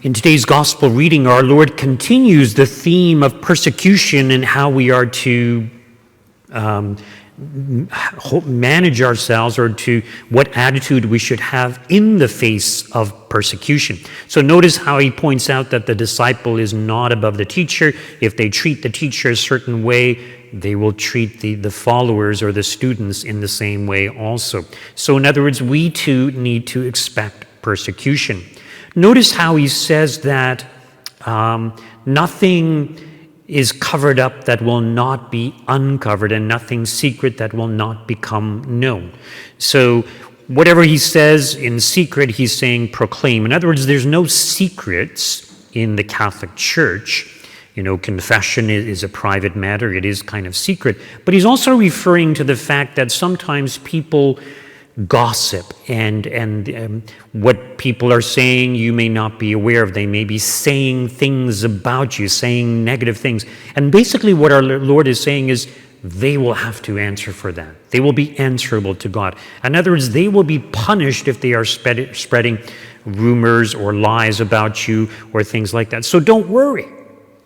In today's gospel reading, our Lord continues the theme of persecution and how we are to manage ourselves, or to what attitude we should have in the face of persecution. So notice how he points out that the disciple is not above the teacher. If they treat the teacher a certain way, they will treat the followers or the students in the same way also. So in other words, we too need to expect persecution. Notice how he says that nothing is covered up that will not be uncovered, and nothing secret that will not become known. So whatever he says in secret, he's saying proclaim. In other words, there's no secrets in the Catholic Church. You know, confession is a private matter. It is kind of secret. But he's also referring to the fact that sometimes people gossip, and what people are saying you may not be aware of. They may be saying things about you, saying negative things. And basically what our Lord is saying is they will have to answer for that. They will be answerable to God. In other words, they will be punished if they are spreading rumors or lies about you or things like that. So don't worry.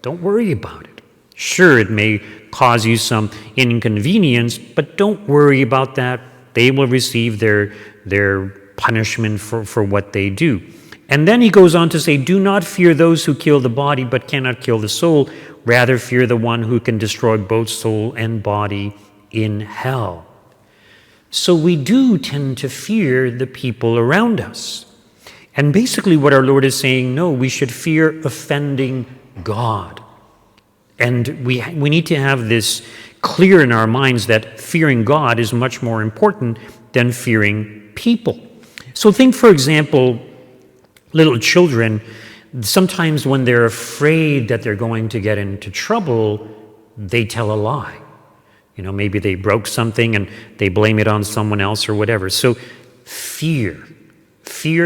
Don't worry about it. Sure, it may cause you some inconvenience, but don't worry about that. They will receive their punishment for what they do. And then he goes on to say, do not fear those who kill the body but cannot kill the soul. Rather fear the one who can destroy both soul and body in hell. So we do tend to fear the people around us. And basically what our Lord is saying, no, we should fear offending God. And we need to have this clear in our minds that fearing God is much more important than fearing people. So think, for example, little children, sometimes when they're afraid that they're going to get into trouble, they tell a lie. You know, maybe they broke something and they blame it on someone else or whatever. So fear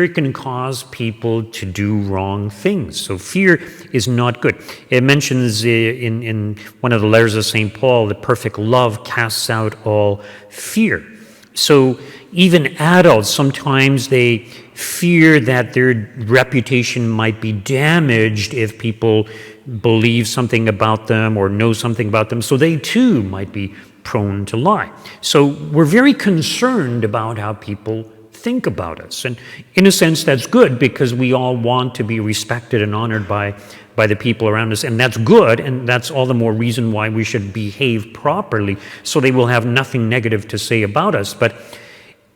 can cause people to do wrong things. So fear is not good. It mentions in one of the letters of St. Paul, that perfect love casts out all fear. So even adults, sometimes they fear that their reputation might be damaged if people believe something about them or know something about them. So they too might be prone to lie. So we're very concerned about how people think about us. And in a sense, that's good, because we all want to be respected and honored by the people around us. And that's good, and that's all the more reason why we should behave properly, so they will have nothing negative to say about us. But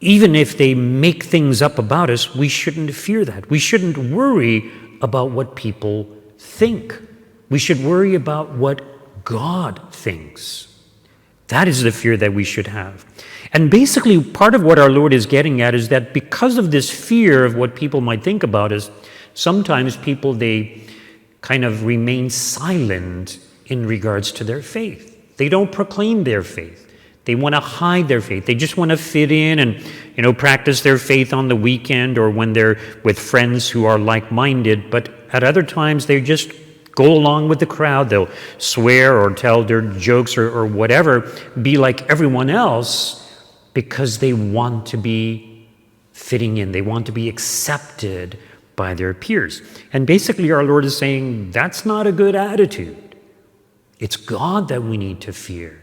even if they make things up about us, we shouldn't fear that. We shouldn't worry about what people think. We should worry about what God thinks. That is the fear that we should have. And basically, part of what our Lord is getting at is that because of this fear of what people might think about us, sometimes people, they kind of remain silent in regards to their faith. They don't proclaim their faith. They want to hide their faith. They just want to fit in and, practice their faith on the weekend or when they're with friends who are like-minded. But at other times, they just go along with the crowd. They'll swear or tell their jokes or whatever, be like everyone else, because they want to be fitting in. They want to be accepted by their peers. And basically our Lord is saying that's not a good attitude. It's God that we need to fear.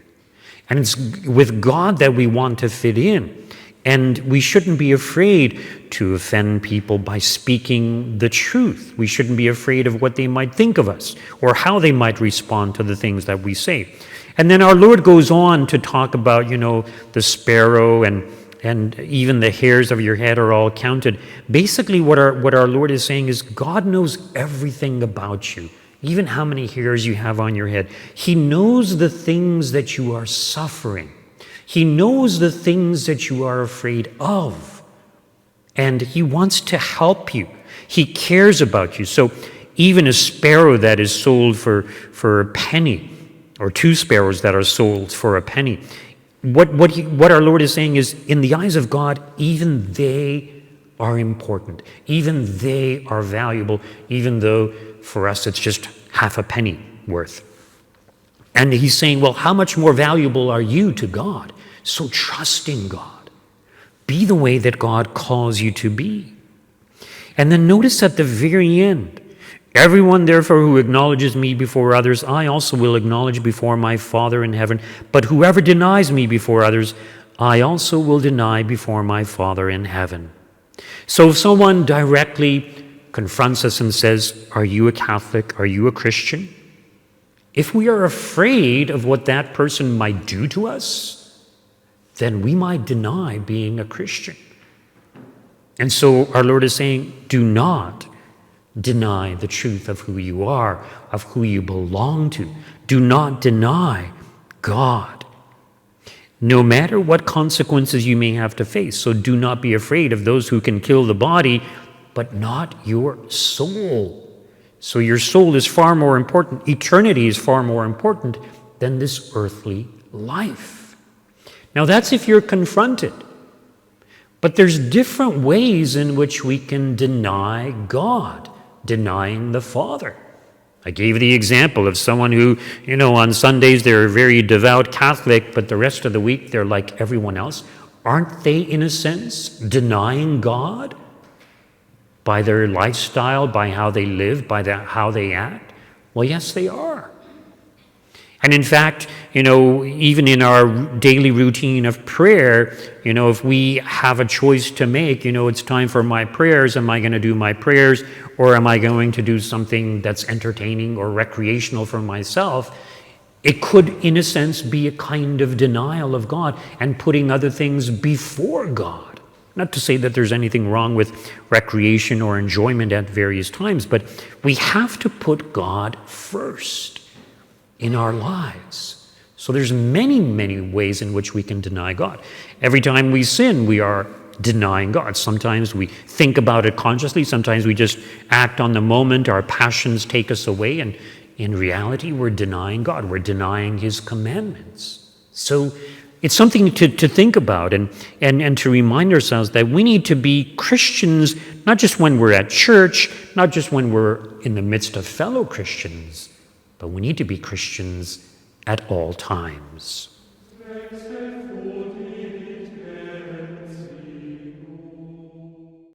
And it's with God that we want to fit in. And we shouldn't be afraid to offend people by speaking the truth. We shouldn't be afraid of what they might think of us or how they might respond to the things that we say. And then our Lord goes on to talk about, the sparrow and even the hairs of your head are all counted. Basically, what our Lord is saying is God knows everything about you, even how many hairs you have on your head. He knows the things that you are suffering. He knows the things that you are afraid of. And he wants to help you. He cares about you. So even a sparrow that is sold for a penny, or two sparrows that are sold for a penny, what our Lord is saying is, in the eyes of God, even they are important. Even they are valuable, even though for us it's just half a penny worth. And he's saying, well, how much more valuable are you to God? So trust in God. Be the way that God calls you to be. And then notice at the very end, everyone therefore who acknowledges me before others, I also will acknowledge before my Father in heaven. But whoever denies me before others, I also will deny before my Father in heaven. So if someone directly confronts us and says, are you a Catholic? Are you a Christian? If we are afraid of what that person might do to us, then we might deny being a Christian. And so our Lord is saying, do not deny the truth of who you are, of who you belong to. Do not deny God, no matter what consequences you may have to face. So do not be afraid of those who can kill the body, but not your soul. So your soul is far more important. Eternity is far more important than this earthly life. Now that's if you're confronted. But there's different ways in which we can deny God, denying the Father. I gave the example of someone who, on Sundays they're a very devout Catholic, but the rest of the week they're like everyone else. Aren't they, in a sense, denying God by their lifestyle, by how they live, by how they act? Well, yes, they are. And in fact, even in our daily routine of prayer, if we have a choice to make, it's time for my prayers. Am I going to do my prayers, or am I going to do something that's entertaining or recreational for myself? It could, in a sense, be a kind of denial of God and putting other things before God. Not to say that there's anything wrong with recreation or enjoyment at various times, but we have to put God first in our lives. So there's many, many ways in which we can deny God. Every time we sin, we are denying God. Sometimes we think about it consciously. Sometimes we just act on the moment. Our passions take us away. And in reality, we're denying God. We're denying His commandments. So it's something to think about and to remind ourselves that we need to be Christians, not just when we're at church, not just when we're in the midst of fellow Christians, but we need to be Christians at all times.